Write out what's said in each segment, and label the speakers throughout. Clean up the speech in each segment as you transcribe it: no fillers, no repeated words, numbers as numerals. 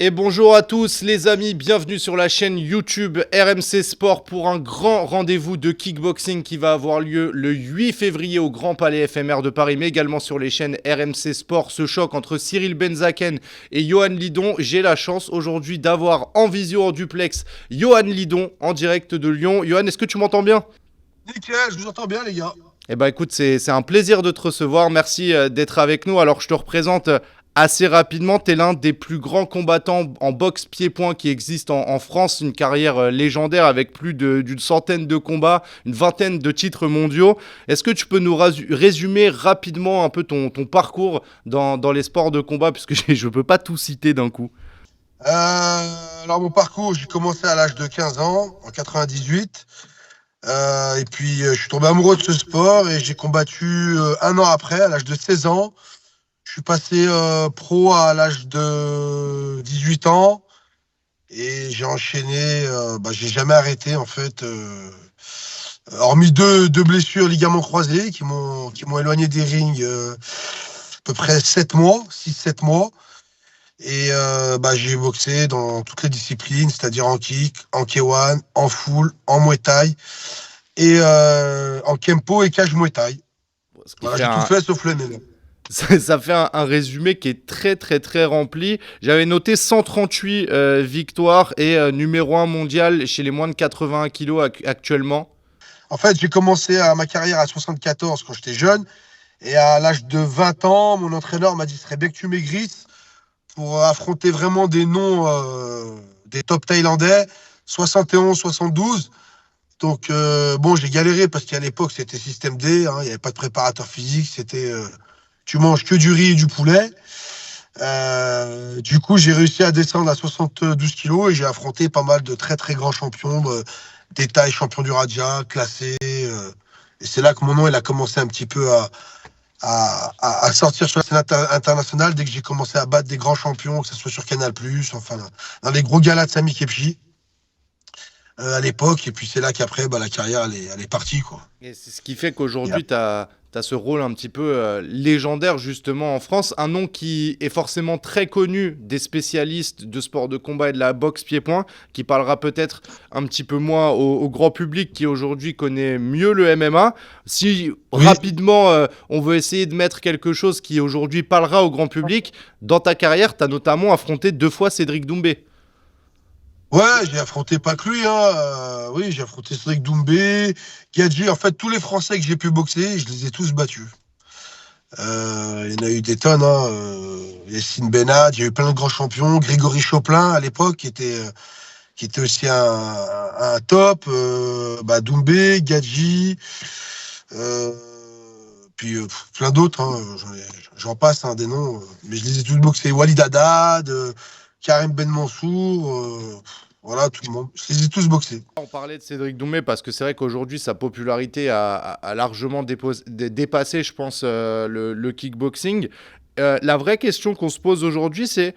Speaker 1: Et bonjour à tous les amis, bienvenue sur la chaîne YouTube RMC Sport pour un grand rendez-vous de kickboxing qui va avoir lieu le 8 février au Grand Palais FMR de Paris, mais également sur les chaînes RMC Sport. Ce choc entre Cyril Benzaken et Johan Lidon. J'ai la chance aujourd'hui d'avoir en visio en duplex Johan Lidon en direct de Lyon. Johan, est-ce que tu m'entends bien ?
Speaker 2: Nickel, je vous entends bien les gars.
Speaker 1: Eh ben écoute, c'est un plaisir de te recevoir. Merci d'être avec nous. Alors je te représente assez rapidement. Tu es l'un des plus grands combattants en boxe pied-point qui existe en France. Une carrière légendaire avec plus d'une centaine de combats, une vingtaine de titres mondiaux. Est-ce que tu peux nous résumer rapidement un peu ton parcours dans les sports de combat, puisque je ne peux pas tout citer d'un coup.
Speaker 2: Alors mon parcours, j'ai commencé à l'âge de 15 ans, en 98. Et puis je suis tombé amoureux de ce sport et j'ai combattu un an après, à l'âge de 16 ans. Je suis passé pro à l'âge de 18 ans et j'ai enchaîné, j'ai jamais arrêté en fait. Hormis deux blessures ligaments croisés qui m'ont éloigné des rings à peu près 7 mois, 6-7 mois. Et j'ai boxé dans toutes les disciplines, c'est-à-dire en kick, en K1, en full, en Muay Thai et en Kempo et Cage Muay Thai. Voilà, j'ai tout fait sauf le MMA.
Speaker 1: Ça fait un résumé qui est très très très rempli. J'avais noté 138 victoires et numéro 1 mondial chez les moins de 81 kilos actuellement.
Speaker 2: En fait, j'ai commencé ma carrière à 74 quand j'étais jeune. Et à l'âge de 20 ans, mon entraîneur m'a dit « Ce serait bien que tu maigrisses pour affronter vraiment des noms des top thaïlandais, 71, 72. » Donc, j'ai galéré parce qu'à l'époque, c'était système D. Il n'y avait pas de préparateur physique. C'était tu manges que du riz et du poulet. Du coup, j'ai réussi à descendre à 72 kilos et j'ai affronté pas mal de très, très grands champions, des Thaïs champions du Raja, classés. Et c'est là que mon nom il a commencé un petit peu à sortir sur la scène internationale dès que j'ai commencé à battre des grands champions, que ce soit sur Canal+, enfin, dans les gros galas de Sami Kepchi. À l'époque, et puis c'est là qu'après la carrière elle est partie quoi.
Speaker 1: Et c'est ce qui fait qu'aujourd'hui tu as ce rôle un petit peu légendaire justement en France, un nom qui est forcément très connu des spécialistes de sport de combat et de la boxe pied-point, qui parlera peut-être un petit peu moins au grand public qui aujourd'hui connaît mieux le MMA. Si rapidement on veut essayer de mettre quelque chose qui aujourd'hui parlera au grand public, dans ta carrière tu as notamment affronté 2 fois Cédric Doumbé.
Speaker 2: Ouais, j'ai affronté pas que lui, oui, j'ai affronté Cédric Doumbé, Gadji. En fait, tous les Français que j'ai pu boxer, je les ai tous battus. Il y en a eu des tonnes, Yassine Benad, il y a eu plein de grands champions. Grégory Choplin, à l'époque, qui était aussi un top. Doumbé, Gadji, puis plein d'autres. J'en passe des noms, mais je les ai tous boxés. Walid Haddad, Karim Ben Mansour, voilà, tout le monde. Je les ai tous boxés.
Speaker 1: On parlait de Cédric Doumbé parce que c'est vrai qu'aujourd'hui, sa popularité a largement dépassé, je pense, le kickboxing. La vraie question qu'on se pose aujourd'hui, c'est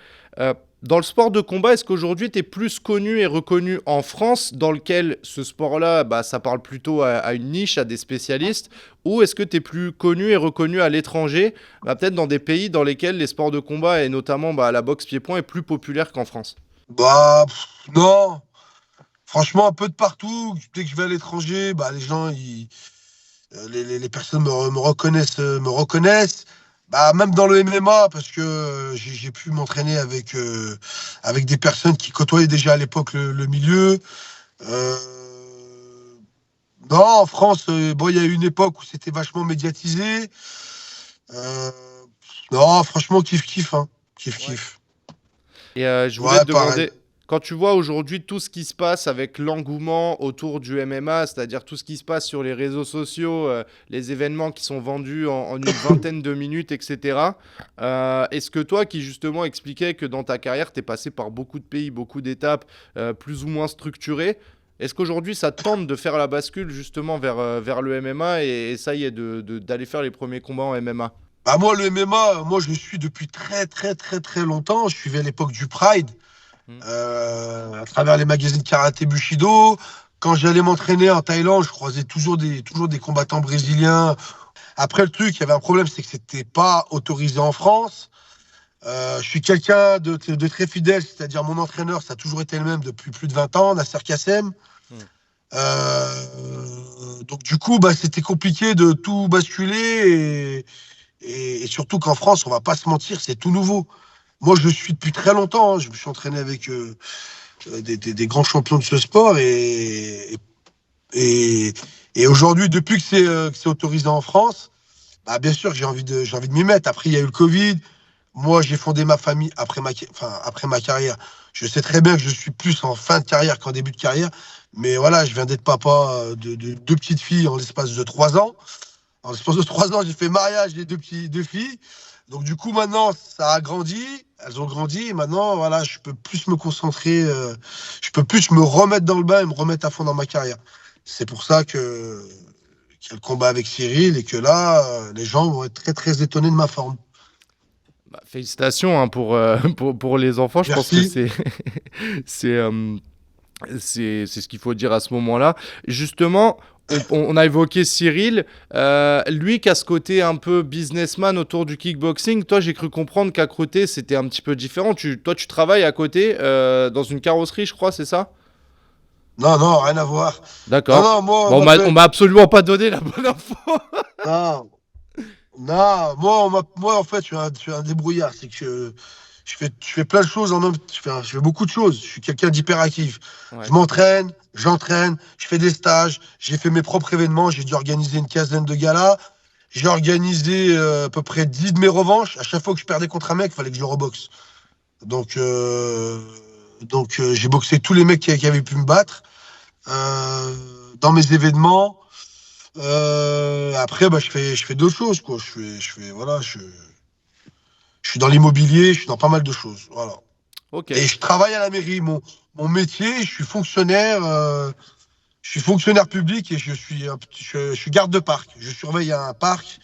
Speaker 1: dans le sport de combat, est-ce qu'aujourd'hui, tu es plus connu et reconnu en France, dans lequel ce sport-là, ça parle plutôt à une niche, à des spécialistes, ou est-ce que tu es plus connu et reconnu à l'étranger, peut-être dans des pays dans lesquels les sports de combat, et notamment la boxe pied-point, est plus populaire qu'en France ?
Speaker 2: Non. Franchement, un peu de partout. Dès que je vais à l'étranger, les gens, les personnes me reconnaissent. Même dans le MMA, parce que j'ai pu m'entraîner avec des personnes qui côtoyaient déjà à l'époque le milieu. Non, en France, il y a eu une époque où c'était vachement médiatisé. Non, franchement, kiff, hein. Kiff.
Speaker 1: Et je voulais te demander,
Speaker 2: pareil.
Speaker 1: quand tu vois aujourd'hui tout ce qui se passe avec l'engouement autour du MMA, c'est-à-dire tout ce qui se passe sur les réseaux sociaux, les événements qui sont vendus en une vingtaine de minutes, etc. Est-ce que toi qui justement expliquais que dans ta carrière, tu es passé par beaucoup de pays, beaucoup d'étapes plus ou moins structurées, est-ce qu'aujourd'hui ça te tente de faire la bascule justement vers le MMA et ça y est, d'aller faire les premiers combats en MMA ?
Speaker 2: Moi, le MMA, je le suis depuis très, très, très, très longtemps. Je suivais à l'époque du Pride, à travers les magazines Karaté Bushido. Quand j'allais m'entraîner en Thaïlande, je croisais toujours des combattants brésiliens. Après, le truc, il y avait un problème, c'est que c'était pas autorisé en France. Je suis quelqu'un de très fidèle, c'est-à-dire mon entraîneur, ça a toujours été le même depuis plus de 20 ans, Nasser Kassem.
Speaker 1: Hmm.
Speaker 2: Donc du coup, bah, c'était compliqué de tout basculer et surtout qu'en France, on va pas se mentir, c'est tout nouveau. Moi, je le suis depuis très longtemps, hein. Je me suis entraîné avec des grands champions de ce sport et, et aujourd'hui, depuis que c'est autorisé en France, bah, bien sûr, j'ai envie de m'y mettre. Après, il y a eu le Covid. Moi, j'ai fondé ma famille après ma carrière. Je sais très bien que je suis plus en fin de carrière qu'en début de carrière. Mais voilà, je viens d'être papa de deux petites filles en l'espace de 3 ans. En l'espace de 3 ans, j'ai fait mariage des deux filles. Donc du coup, maintenant, ça a grandi. Elles ont grandi. Et maintenant, voilà, je peux plus me concentrer. Je peux plus me remettre dans le bain et me remettre à fond dans ma carrière. C'est pour ça qu'il y a le combat avec Cyril et que là, les gens vont être très, très étonnés de ma forme.
Speaker 1: Bah, félicitations hein, pour les enfants. Je pense que
Speaker 2: Merci.
Speaker 1: c'est, euh, c'est ce qu'il faut dire à ce moment-là. Justement, on a évoqué Cyril. Lui qui a ce côté un peu businessman autour du kickboxing. Toi, j'ai cru comprendre qu'à côté, c'était un petit peu différent. Toi, tu travailles à côté dans une carrosserie, je crois, c'est ça?
Speaker 2: Non, non, rien à voir. Non,
Speaker 1: D'accord.
Speaker 2: non, moi,
Speaker 1: Bon, on m'a absolument pas donné la bonne info.
Speaker 2: non, non, moi, en fait, je suis un débrouillard. C'est que je fais plein de choses en même temps. Je fais beaucoup de choses. Je suis quelqu'un d'hyperactif. Je
Speaker 1: Ouais.
Speaker 2: m'entraîne, j'entraîne, je fais des stages, j'ai fait mes propres événements. J'ai dû organiser une quinzaine de galas. J'ai organisé à peu près 10 de mes revanches. À chaque fois que je perdais contre un mec, il fallait que je le reboxe. Donc, j'ai boxé tous les mecs qui avaient pu me battre euh, dans mes événements. Après, bah, je fais d'autres choses, quoi. Voilà, je suis dans l'immobilier, je suis dans pas mal de choses. Voilà.
Speaker 1: Ok.
Speaker 2: Et je travaille à la mairie. Mon métier, je suis fonctionnaire public et je suis garde de parc. Je surveille un parc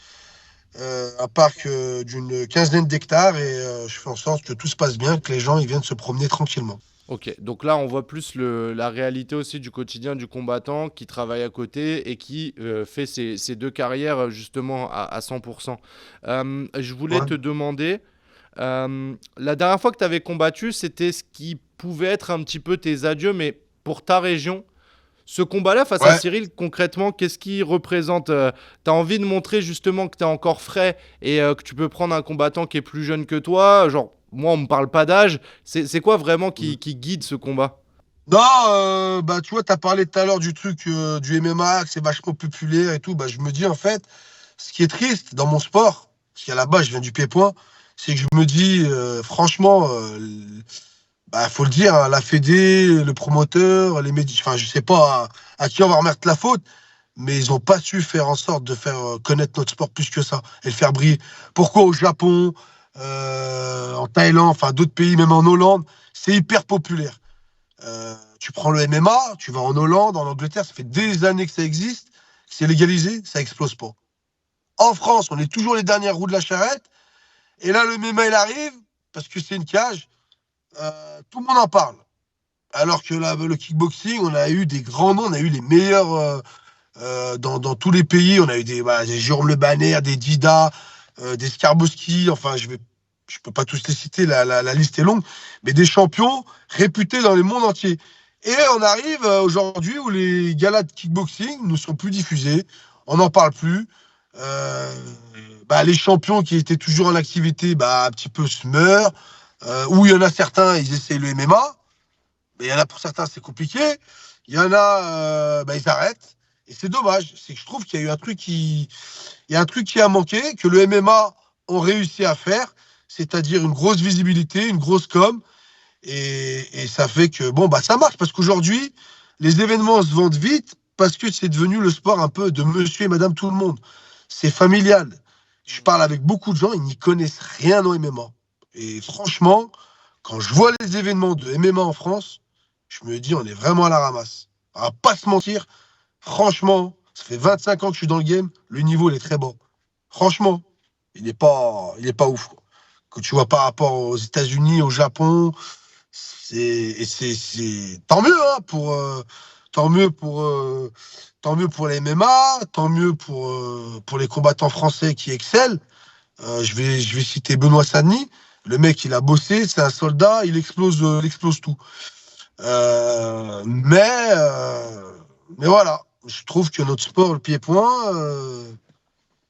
Speaker 2: d'une quinzaine d'hectares et je fais en sorte que tout se passe bien, que les gens ils viennent se promener tranquillement.
Speaker 1: Ok, donc là on voit plus la réalité aussi du quotidien du combattant qui travaille à côté et qui fait ses deux carrières justement à 100%. Je voulais
Speaker 2: Ouais.
Speaker 1: te demander, la dernière fois que tu avais combattu, c'était ce qui pouvait être un petit peu tes adieux, mais pour ta région, ce combat-là face à
Speaker 2: Ouais.
Speaker 1: Cyril, concrètement, qu'est-ce qu'il représente Tu as envie de montrer justement que tu es encore frais et que tu peux prendre un combattant qui est plus jeune que toi. Genre, moi, on me parle pas d'âge. C'est quoi vraiment qui guide ce combat?
Speaker 2: Non, bah tu vois, tu as parlé tout à l'heure du truc du MMA, que c'est vachement populaire et tout. Bah, je me dis en fait, ce qui est triste dans mon sport, parce qu'à la base je viens du pied-point, c'est que je me dis franchement, bah faut le dire, hein, la Fédé, le promoteur, les médias, enfin je sais pas à qui on va remettre la faute, mais ils ont pas su faire en sorte de faire connaître notre sport plus que ça et le faire briller. Pourquoi au Japon, en Thaïlande, enfin d'autres pays, même en Hollande, c'est hyper populaire. Tu prends le MMA, tu vas en Hollande, en Angleterre, ça fait des années que ça existe, c'est légalisé, ça explose pas. En France, on est toujours les dernières roues de la charrette, et là, le MMA, il arrive, parce que c'est une cage, tout le monde en parle. Alors que là, le kickboxing, on a eu des grands noms, on a eu les meilleurs dans tous les pays, on a eu des Jérôme Le Banner, des Dida, des Skarbowski, enfin, je peux pas tous les citer, la liste est longue, mais des champions réputés dans le monde entier. Et on arrive aujourd'hui où les galas de kickboxing ne sont plus diffusés, on n'en parle plus. Euh, Bah, les champions qui étaient toujours en activité, bah, un petit peu se meurent. Ou il y en a certains, ils essayent le MMA, mais il y en a pour certains, c'est compliqué. Il y en a, bah, ils arrêtent. Et c'est dommage. C'est que je trouve qu'il y a eu il y a un truc qui a manqué, que le MMA ont réussi à faire, c'est-à-dire une grosse visibilité, une grosse com. Et ça fait que, bon, bah, ça marche parce qu'aujourd'hui, les événements se vendent vite parce que c'est devenu le sport un peu de monsieur et madame tout le monde. C'est familial. Je parle avec beaucoup de gens, ils n'y connaissent rien en MMA. Et franchement, quand je vois les événements de MMA en France, je me dis, on est vraiment à la ramasse. On va pas se mentir, franchement, ça fait 25 ans que je suis dans le game, le niveau, il est très bon. Franchement, il est pas ouf, quoi. Que tu vois par rapport aux États-Unis, au Japon, tant mieux hein, tant mieux pour tant mieux pour les MMA, tant mieux pour les combattants français qui excellent. Je vais citer Benoît Saint-Denis. Le mec, il a bossé, c'est un soldat, il explose tout. Euh, mais, euh, mais voilà, je trouve que notre sport, le pied-point,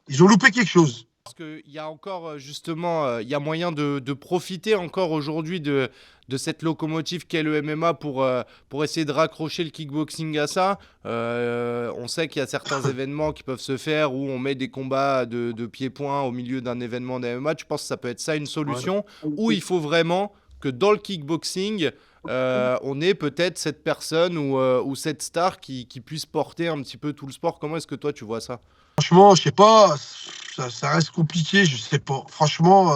Speaker 2: ils ont loupé quelque chose.
Speaker 1: Parce qu'il y a encore justement, il y a moyen de profiter encore aujourd'hui de cette locomotive qu'est le MMA pour essayer de raccrocher le kickboxing à ça. On sait qu'il y a certains événements qui peuvent se faire où on met des combats de pied-point au milieu d'un événement d'MMA. Tu penses que ça peut être ça une
Speaker 2: Ouais.
Speaker 1: solution? Ou il faut vraiment que dans le kickboxing, on ait peut-être cette personne ou cette star qui puisse porter un petit peu tout le sport? Comment est-ce que toi tu vois ça?
Speaker 2: Franchement, je sais pas, ça reste compliqué, je sais pas. Franchement,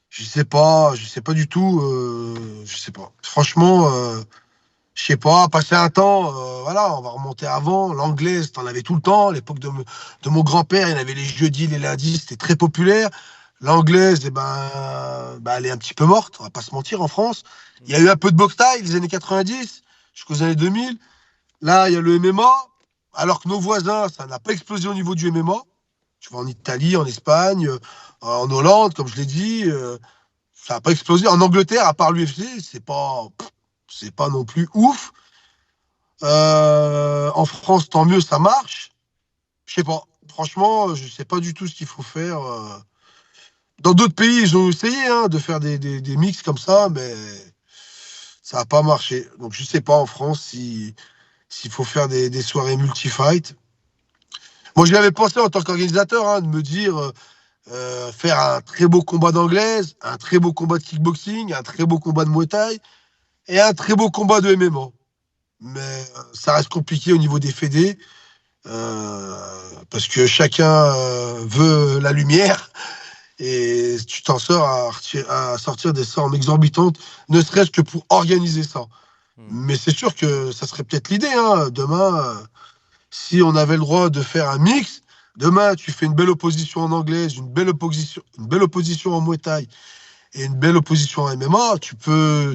Speaker 2: je sais pas du tout, je sais pas. Franchement, je sais pas, passer un temps, voilà, on va remonter avant. L'anglaise, t'en avais tout le temps. À l'époque de mon grand-père, il y en avait les jeudis, les lundis, c'était très populaire. L'anglaise, eh ben, elle est un petit peu morte, on va pas se mentir, en France. Il y a eu un peu de boxe thaï, les années 90, jusqu'aux années 2000. Là, il y a le MMA, alors que nos voisins, ça n'a pas explosé au niveau du MMA. Tu vois, en Italie, en Espagne, en Hollande, comme je l'ai dit, ça n'a pas explosé. En Angleterre, à part l'UFC, c'est pas non plus ouf. En France, tant mieux, ça marche. Je sais pas. Franchement, je sais pas du tout ce qu'il faut faire. Dans d'autres pays, ils ont essayé de faire des mix comme ça, mais ça n'a pas marché. Donc, je sais pas en France s'il faut faire des soirées multi-fight. Moi, j'y avais pensé en tant qu'organisateur de me dire faire un très beau combat d'anglaise, un très beau combat de kickboxing, un très beau combat de muay thai et un très beau combat de MMA. Mais ça reste compliqué au niveau des fédés. Parce que chacun veut la lumière et tu t'en sors à sortir des sommes exorbitantes, ne serait-ce que pour organiser ça.
Speaker 1: Hmm.
Speaker 2: Mais c'est sûr que ça serait peut-être l'idée. Demain, si on avait le droit de faire un mix, demain tu fais une belle opposition en anglaise, une belle opposition en muay thai et une belle opposition en MMA, tu peux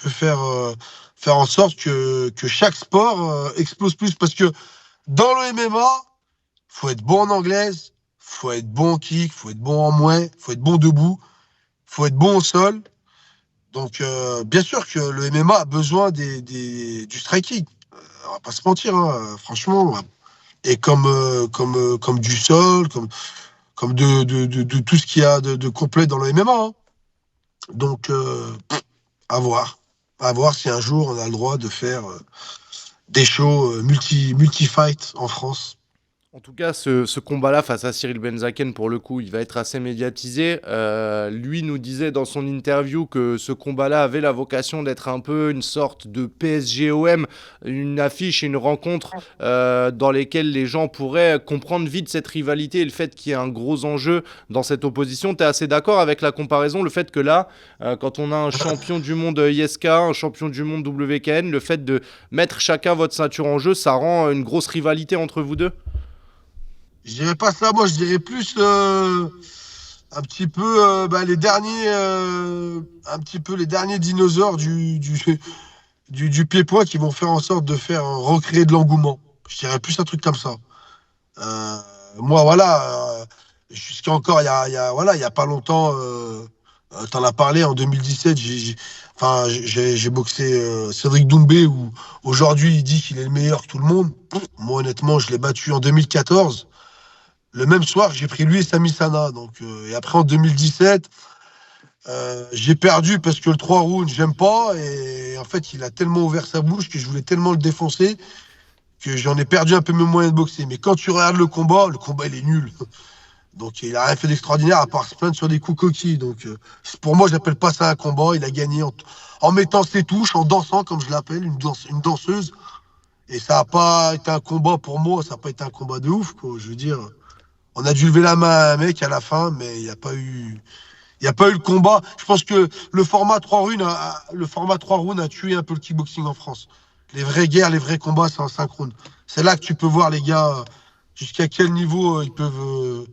Speaker 2: faire en sorte que chaque sport explose plus. Parce que dans le MMA, faut être bon en anglaise, faut être bon en kick, faut être bon en mouet, faut être bon debout, faut être bon au sol. Donc, bien sûr que le MMA a besoin du striking. On va pas se mentir, franchement. Et comme du sol, comme de tout ce qu'il y a de complet dans le MMA. Donc, à voir. À voir si un jour on a le droit de faire des shows multi-fight en France.
Speaker 1: En tout cas, ce combat-là face à Cyril Benzaken, pour le coup, il va être assez médiatisé. Lui nous disait dans son interview que ce combat-là avait la vocation d'être un peu une sorte de PSG-OM, une affiche et une rencontre dans lesquelles les gens pourraient comprendre vite cette rivalité et le fait qu'il y ait un gros enjeu dans cette opposition. Tu es assez d'accord avec la comparaison, le fait que là, quand on a un champion du monde ISK, un champion du monde WKN, le fait de mettre chacun votre ceinture en jeu, ça rend une grosse rivalité entre vous deux?
Speaker 2: Je dirais pas ça, moi je dirais plus un petit peu un petit peu les derniers dinosaures du pied-point qui vont faire en sorte de faire recréer de l'engouement. Je dirais plus un truc comme ça. Euh, Moi, voilà, jusqu'à encore, voilà, il y a pas longtemps, t'en as parlé en 2017, enfin, j'ai boxé Cédric Doumbé, où aujourd'hui il dit qu'il est le meilleur que tout le monde. Moi, honnêtement, je l'ai battu en 2014. Le même soir, j'ai pris lui et Sami Sana. Donc, et après, en 2017, j'ai perdu parce que le 3 rounds, j'aime pas. Et en fait, il a tellement ouvert sa bouche que je voulais tellement le défoncer que j'en ai perdu un peu mes moyens de boxer. Mais quand tu regardes le combat, il est nul. Donc, il a rien fait d'extraordinaire à part se plaindre sur des coups coquilles. Donc, pour moi, je n'appelle pas ça un combat. Il a gagné en mettant ses touches, en dansant, comme je l'appelle, une danseuse. Et ça n'a pas été un combat pour moi. Ça n'a pas été un combat de ouf, quoi. Je veux dire, on a dû lever la main à un mec à la fin, mais il n'y a pas eu le combat. Je pense que le format 3 rounds a tué un peu le kickboxing en France. Les vraies guerres, les vrais combats, c'est en 5 rounds. C'est là que tu peux voir les gars jusqu'à quel niveau ils peuvent, euh,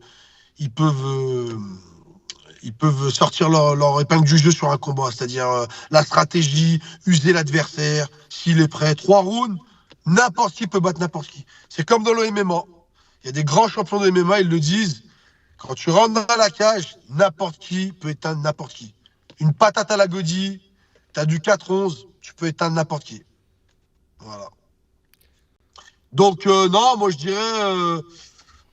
Speaker 2: ils peuvent sortir leur épingle du jeu sur un combat. C'est-à-dire la stratégie, user l'adversaire, s'il est prêt. 3 rounds, n'importe qui peut battre n'importe qui. C'est comme dans le MMA. Il y a des grands champions de MMA, ils le disent. Quand tu rentres dans la cage, n'importe qui peut éteindre n'importe qui. Une patate à la godille, t'as du 4-11, tu peux éteindre n'importe qui. Voilà. Donc, non, moi je dirais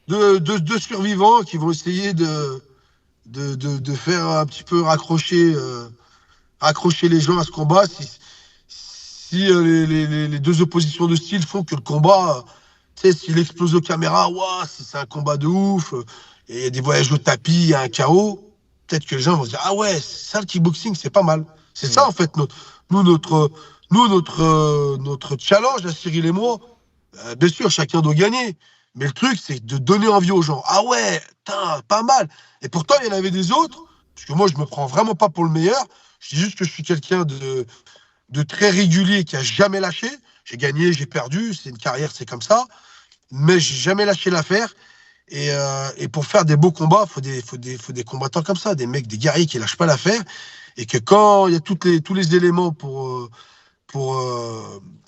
Speaker 2: deux survivants qui vont essayer de faire un petit peu raccrocher les gens à ce combat. Si les deux oppositions de style font que le combat, tu sais, s'il explose aux caméras, ouah, c'est un combat de ouf, et il y a des voyages au tapis, il y a un chaos, peut-être que les gens vont se dire, ah ouais, ça le kickboxing, c'est pas mal. C'est
Speaker 1: Hmm.
Speaker 2: ça en fait, nous, notre, notre challenge à Cyril et moi. Bien sûr, chacun doit gagner. Mais le truc, c'est de donner envie aux gens. Ah ouais, putain, pas mal. Et pourtant, il y en avait des autres, parce que moi, je me prends vraiment pas pour le meilleur. Je dis juste que je suis quelqu'un de très régulier qui a jamais lâché. J'ai gagné, j'ai perdu. C'est une carrière, c'est comme ça. Mais j'ai jamais lâché l'affaire. Et pour faire des beaux combats, faut des combattants comme ça, des mecs, des guerriers qui lâchent pas l'affaire. Et que quand il y a tous les éléments pour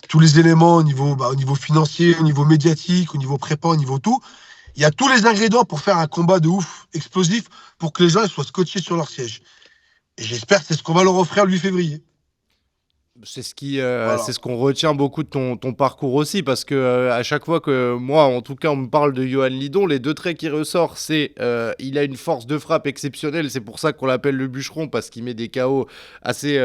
Speaker 2: tous les éléments au niveau financier, au niveau médiatique, au niveau prépa, au niveau tout. Il y a tous les ingrédients pour faire un combat de ouf, explosif, pour que les gens ils soient scotchés sur leur siège. Et j'espère que c'est ce qu'on va leur offrir le 8 février.
Speaker 1: C'est
Speaker 2: Voilà.
Speaker 1: ce qu'on retient beaucoup de ton parcours aussi, parce que à chaque fois que moi, en tout cas, on me parle de Johan Lidon, les deux traits qui ressortent, c'est il a une force de frappe exceptionnelle, c'est pour ça qu'on l'appelle le bûcheron, parce qu'il met des KO assez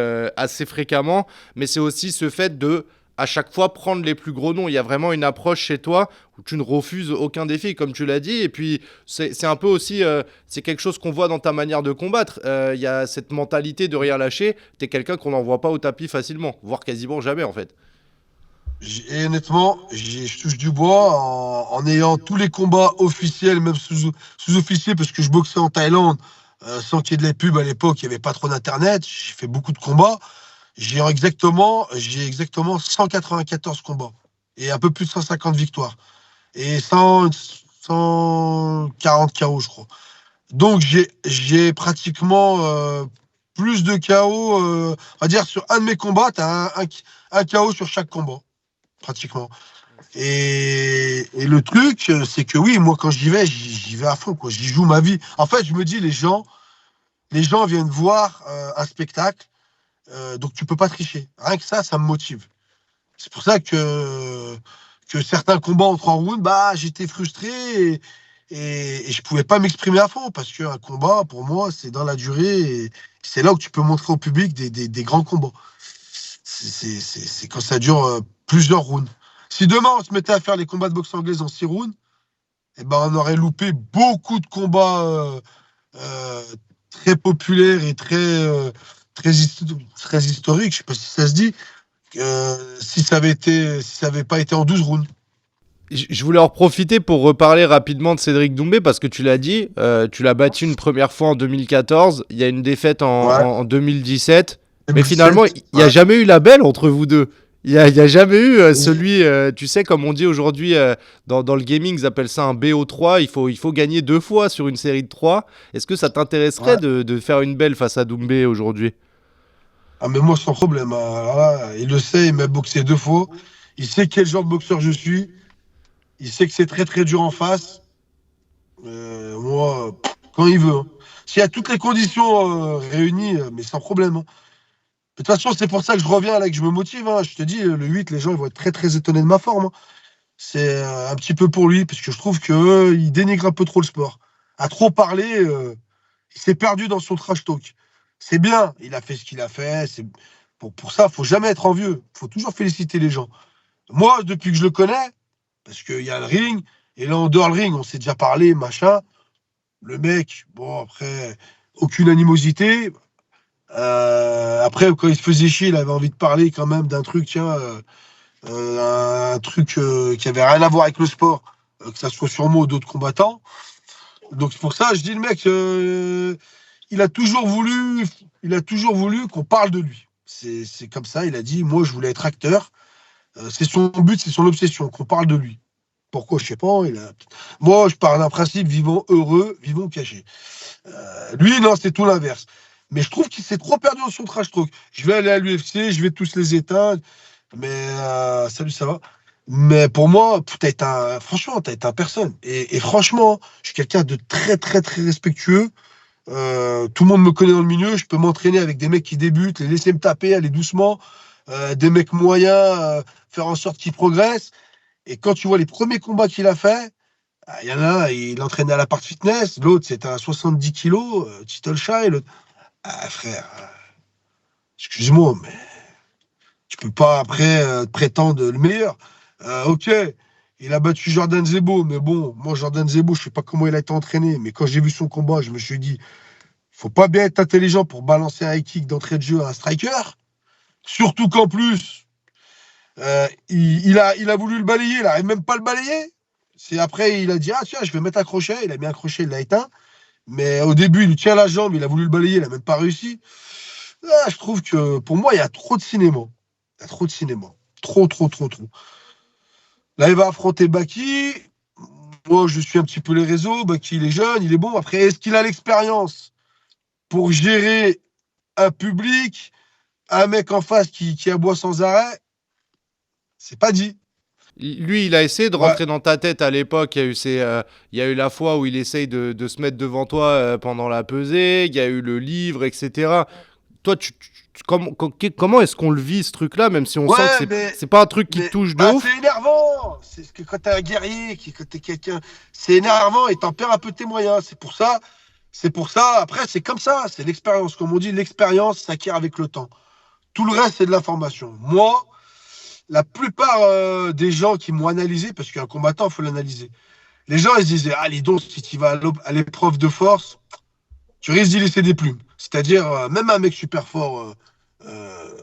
Speaker 1: fréquemment, mais c'est aussi ce fait de à chaque fois prendre les plus gros noms. Il y a vraiment une approche chez toi où tu ne refuses aucun défi, comme tu l'as dit, et puis c'est un peu aussi, c'est quelque chose qu'on voit dans ta manière de combattre. Il y a cette mentalité de rien lâcher. T'es quelqu'un qu'on n'envoie pas au tapis facilement, voire quasiment jamais en fait.
Speaker 2: Et honnêtement, je touche du bois en ayant tous les combats officiels, même sous-officiels, parce que je boxais en Thaïlande sans qu'il y ait de la pub à l'époque, il n'y avait pas trop d'internet. J'ai fait beaucoup de combats. J'ai exactement 194 combats et un peu plus de 150 victoires et 140 KO, je crois. Donc j'ai pratiquement plus de KO, on va dire sur un de mes combats, tu as un KO sur chaque combat, pratiquement. Et le truc, c'est que oui, moi quand j'y vais à fond, quoi. J'y joue ma vie. En fait, je me dis, les gens viennent voir un spectacle, donc tu peux pas tricher. Rien que ça me motive. C'est pour ça que certains combats en 3 rounds, bah, j'étais frustré et je pouvais pas m'exprimer à fond parce qu'un combat, pour moi, c'est dans la durée et c'est là où tu peux montrer au public des grands combats. C'est quand ça dure plusieurs rounds. Si demain on se mettait à faire les combats de boxe anglaise en 6 rounds, eh ben, on aurait loupé beaucoup de combats euh, très populaires et très historiques. Je sais pas si ça se dit. Si ça avait pas été en 12 rounds.
Speaker 1: Je voulais en profiter pour reparler rapidement de Cédric Doumbé parce que tu l'as dit, tu l'as battu une première fois en 2014, il y a une défaite
Speaker 2: Ouais,
Speaker 1: en 2017, mais finalement,
Speaker 2: 2017.
Speaker 1: il n'y a
Speaker 2: Ouais.
Speaker 1: jamais eu la belle entre vous deux. Il y a jamais eu celui, tu sais, comme on dit aujourd'hui dans le gaming, ils appellent ça un BO3, il faut gagner 2 fois sur une série de 3. Est-ce que ça t'intéresserait
Speaker 2: Ouais.
Speaker 1: de faire une belle face à Doumbé aujourd'hui?
Speaker 2: Ah, mais moi, sans problème, hein. Alors là, il le sait, il m'a boxé 2 fois. Il sait quel genre de boxeur je suis. Il sait que c'est très, très dur en face. Moi, quand il veut, hein. S'il y a toutes les conditions réunies, mais sans problème, hein. De toute façon, c'est pour ça que je reviens là, que je me motive, hein. Je te dis, le 8, les gens ils vont être très, très étonnés de ma forme, hein. C'est un petit peu pour lui, parce que je trouve qu'il dénigre un peu trop le sport. À trop parler, il s'est perdu dans son trash talk. C'est bien, il a fait ce qu'il a fait. Pour ça, faut jamais être envieux. Faut toujours féliciter les gens. Moi, depuis que je le connais, parce qu'il y a le ring, et là, en dehors le ring, on s'est déjà parlé, machin. Le mec, bon, après, aucune animosité. Après, quand il se faisait chier, il avait envie de parler quand même d'un truc, tiens, un truc qui avait rien à voir avec le sport, que ça soit sur moi ou d'autres combattants. Donc c'est pour ça, je dis le mec, il a toujours voulu, il a toujours voulu qu'on parle de lui. C'est comme ça, il a dit, moi je voulais être acteur. C'est son but, c'est son obsession, qu'on parle de lui. Pourquoi, je sais pas. Moi, je parle d'un principe vivant heureux, vivant caché. Lui, non, c'est tout l'inverse. Mais je trouve qu'il s'est trop perdu dans son trash talk. Je vais aller à l'UFC, je vais tous les éteindre. Mais salut, ça va. Mais pour moi, franchement, t'as été un personne. Et franchement, je suis quelqu'un de très, très, très respectueux. Tout le monde me connaît dans le milieu. Je peux m'entraîner avec des mecs qui débutent, les laisser me taper, aller doucement. Des mecs moyens, faire en sorte qu'ils progressent. Et quand tu vois les premiers combats qu'il a fait, il y en a un, il entraînait à la part fitness. L'autre, c'était à 70 kilos, Tittle Shy. Ah, frère, excuse-moi, mais tu peux pas après prétendre le meilleur. Ok, il a battu Jordan Zebo, mais bon, moi, Jordan Zebo, je sais pas comment il a été entraîné, mais quand j'ai vu son combat, je me suis dit, faut pas bien être intelligent pour balancer un high kick d'entrée de jeu à un striker. Surtout qu'en plus, il a voulu le balayer, il n'arrive même pas à le balayer. C'est après, il a dit, ah tiens, je vais mettre un crochet. Il a mis un crochet, il l'a éteint. Mais au début, il lui tient la jambe, il a voulu le balayer, il n'a même pas réussi. Ah, je trouve que pour moi, il y a trop de cinéma. Il y a trop de cinéma. Trop, trop, trop, trop. Là, il va affronter Baki. Moi, je suis un petit peu les réseaux. Baki, il est jeune, il est bon. Après, est-ce qu'il a l'expérience pour gérer un public, un mec en face qui aboie sans arrêt? C'est pas dit.
Speaker 1: Lui, il a essayé de
Speaker 2: Ouais,
Speaker 1: rentrer dans ta tête à l'époque. Il y a eu la fois où il essaye de se mettre devant toi pendant la pesée. Il y a eu le livre, etc. Toi, comment est-ce qu'on le vit ce truc-là, même si on sent que
Speaker 2: ouais, mais,
Speaker 1: c'est pas un truc qui te
Speaker 2: mais
Speaker 1: touche de
Speaker 2: bah, c'est
Speaker 1: ouf.
Speaker 2: énervant. C'est ce que quand t'es un guerrier, quand t'es quelqu'un, c'est énervant et t'en perds un peu tes moyens. C'est pour ça. Après, c'est comme ça. C'est l'expérience. Comme on dit, l'expérience s'acquiert avec le temps. Tout le reste, c'est de l'information. Moi, la plupart des gens qui m'ont analysé, parce qu'un combattant, il faut l'analyser. Les gens, ils se disaient, ah, les dons, si tu vas à l'épreuve de force, tu risques d'y laisser des plumes. C'est-à-dire, même un mec super fort, euh,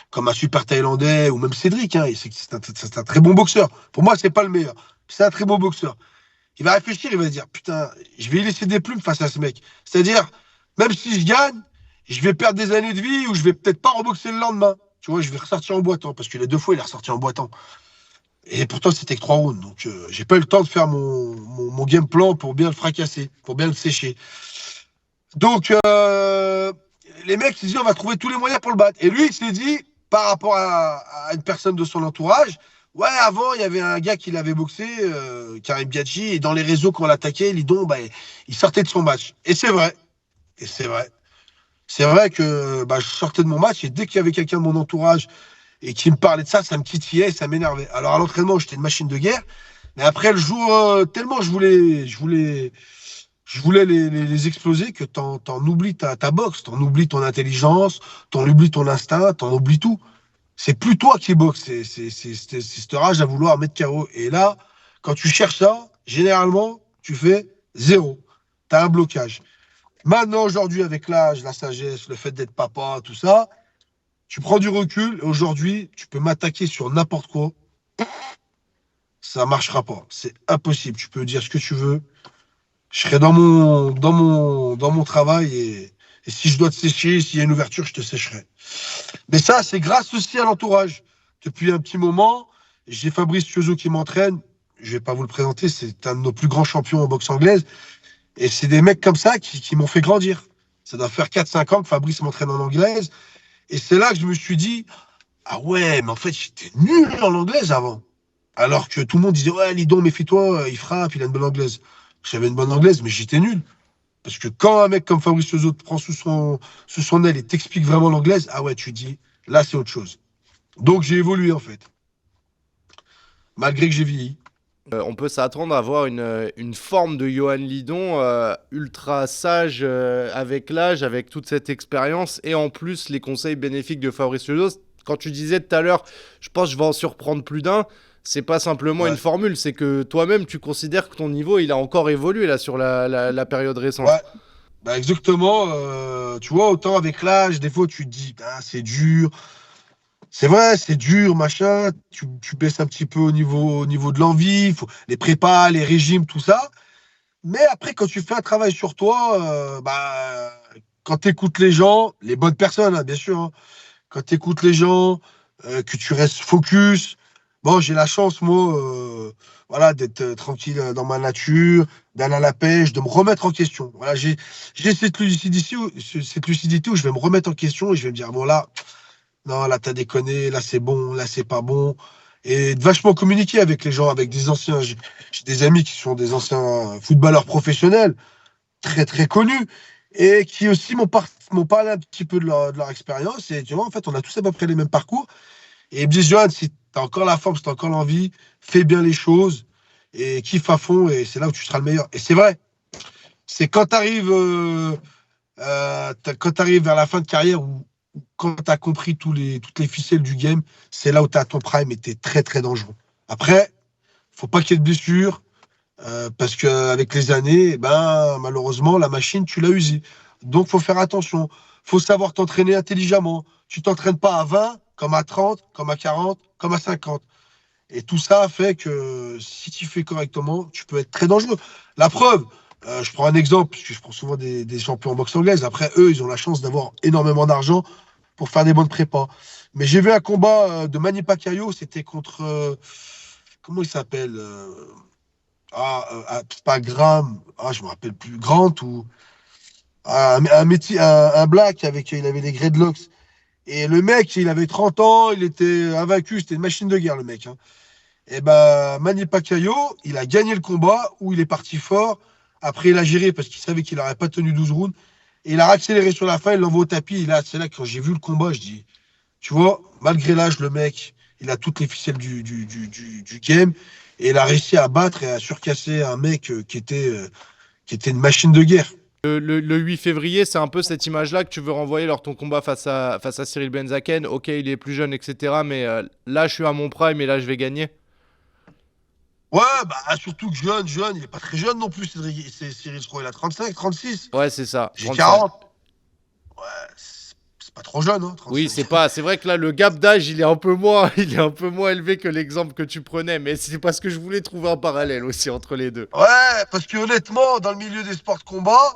Speaker 2: comme un super thaïlandais, ou même Cédric, hein, c'est un très bon boxeur. Pour moi, c'est pas le meilleur. C'est un très bon boxeur. Il va réfléchir, il va se dire, putain, je vais y laisser des plumes face à ce mec. C'est-à-dire, même si je gagne, je vais perdre des années de vie ou je vais peut-être pas reboxer le lendemain. Tu vois, je vais ressortir en boitant, parce que les deux fois, il est ressorti en boitant. Et pourtant, c'était que 3 rounds. Donc, j'ai pas eu le temps de faire mon game plan pour bien le fracasser, pour bien le sécher. Donc, les mecs se disent, on va trouver tous les moyens pour le battre. Et lui, il s'est dit, par rapport à une personne de son entourage, ouais, avant, il y avait un gars qui l'avait boxé, Karim Biaggi, et dans les réseaux, quand on l'attaquait, Lidon, bah, il sortait de son match. Et c'est vrai. Et c'est vrai. C'est vrai que bah, je sortais de mon match, et dès qu'il y avait quelqu'un de mon entourage et qui me parlait de ça, ça me titillait et ça m'énervait. Alors, à l'entraînement, j'étais une machine de guerre. Mais après, le jour, tellement je voulais les exploser que t'en oublies ta boxe, t'en oublies ton intelligence, t'en oublies ton instinct, t'en oublies tout. C'est plus toi qui boxe, c'est cette rage à vouloir mettre KO. Et là, quand tu cherches ça, généralement, tu fais zéro. T'as un blocage. Maintenant, aujourd'hui, avec l'âge, la sagesse, le fait d'être papa, tout ça, tu prends du recul. Et aujourd'hui, tu peux m'attaquer sur n'importe quoi. Ça marchera pas. C'est impossible. Tu peux dire ce que tu veux. Je serai dans mon travail et si je dois te sécher, s'il y a une ouverture, je te sécherai. Mais ça, c'est grâce aussi à l'entourage. Depuis un petit moment, j'ai Fabrice Chiozo qui m'entraîne. Je vais pas vous le présenter, c'est un de nos plus grands champions en boxe anglaise. Et c'est des mecs comme ça qui m'ont fait grandir. Ça doit faire 4-5 ans que Fabrice m'entraîne en anglaise. Et c'est là que je me suis dit, ah ouais, mais en fait, j'étais nul en anglaise avant. Alors que tout le monde disait, ouais, Lidon, méfie-toi, il frappe, il a une bonne anglaise. J'avais une bonne anglaise, mais j'étais nul. Parce que quand un mec comme Fabrice Chiozo te prend sous son aile et t'explique vraiment l'anglaise, ah ouais, tu dis, là, c'est autre chose. Donc j'ai évolué, en fait, malgré que j'ai vieilli.
Speaker 1: On peut s'attendre à voir une forme de Johan Lidon ultra sage avec l'âge, avec toute cette expérience et en plus les conseils bénéfiques de Fabrice Lezos. Quand tu disais tout à l'heure, je pense que je vais en surprendre plus d'un, c'est pas simplement une
Speaker 2: Ouais,
Speaker 1: formule, c'est que toi-même tu considères que ton niveau il a encore évolué là sur la période récente.
Speaker 2: ouais, bah exactement. Tu vois, autant avec l'âge, des fois, tu te dis, ah, c'est dur. C'est vrai, c'est dur, machin. Tu baisses un petit peu au niveau de l'envie, les prépas, les régimes, tout ça. Mais après, quand tu fais un travail sur toi, bah, quand tu écoutes les gens, les bonnes personnes, hein, bien sûr, hein, quand tu écoutes les gens, que tu restes focus. Bon, j'ai la chance, moi, voilà, d'être tranquille dans ma nature, d'aller à la pêche, de me remettre en question. Voilà, j'ai cette lucidité où je vais me remettre en question et je vais me dire, bon, là, non, là, t'as déconné, là, c'est bon, là, c'est pas bon. et de vachement communiquer avec les gens, avec des anciens. J'ai des amis qui sont des anciens footballeurs professionnels, très très connus, et qui aussi m'ont parlé un petit peu de leur expérience. Et tu vois, en fait, on a tous à peu près les mêmes parcours. Et ils me disent, Johan, si tu as encore la forme, si tu as encore l'envie, fais bien les choses et kiffe à fond, et c'est là où tu seras le meilleur. Et c'est vrai, c'est quand tu arrives quand tu arrives vers la fin de carrière ou quand tu as compris toutes les ficelles du game, c'est là où tu es à ton prime et tu es très très dangereux. Après, faut pas qu'il y ait de blessures parce qu'avec les années, ben, malheureusement, la machine, tu l'as usée. Donc, faut faire attention. Faut savoir t'entraîner intelligemment. Tu t'entraînes pas à 20, comme à 30, comme à 40, comme à 50. Et tout ça fait que si tu fais correctement, tu peux être très dangereux. La preuve, je prends un exemple, parce que je prends souvent des champions en boxe anglaise. Après, eux, ils ont la chance d'avoir énormément d'argent pour faire des bonnes prépas. Mais j'ai vu un combat de Manny Pacquiao, c'était contre. Comment il s'appelle c'est pas Graham, je me rappelle plus. Grant ou. Un black avec. Il avait des dreadlocks. Et le mec, il avait 30 ans, il était invaincu, c'était une machine de guerre, le mec, hein. Et ben, Manny Pacquiao, il a gagné le combat où il est parti fort. Après, il a géré parce qu'il savait qu'il n'aurait pas tenu 12 rounds. Et il a accéléré sur la fin, il l'envoie au tapis. Et là, c'est là que quand j'ai vu le combat, je dis, tu vois, malgré l'âge, le mec, il a toutes les ficelles du game. Et il a réussi à battre et à surcasser un mec qui était une machine de guerre.
Speaker 1: Le 8 février, c'est un peu cette image-là que tu veux renvoyer lors de ton combat face à Cyril Benzaken. Ok, il est plus jeune, etc. Mais là, je suis à mon prime et là, je vais gagner.
Speaker 2: Ouais, bah surtout que jeune, il est pas très jeune non plus, Cyril, je crois, il a 35, 36.
Speaker 1: Ouais, c'est ça,
Speaker 2: J'ai
Speaker 1: 35.
Speaker 2: 40. Ouais, c'est pas trop jeune, hein,
Speaker 1: Oui,
Speaker 2: 35.
Speaker 1: c'est vrai que là, le gap d'âge, il est un peu moins, il est un peu moins élevé que l'exemple que tu prenais. Mais c'est parce que je voulais trouver un parallèle aussi entre les deux.
Speaker 2: Ouais, parce que honnêtement, dans le milieu des sports de combat,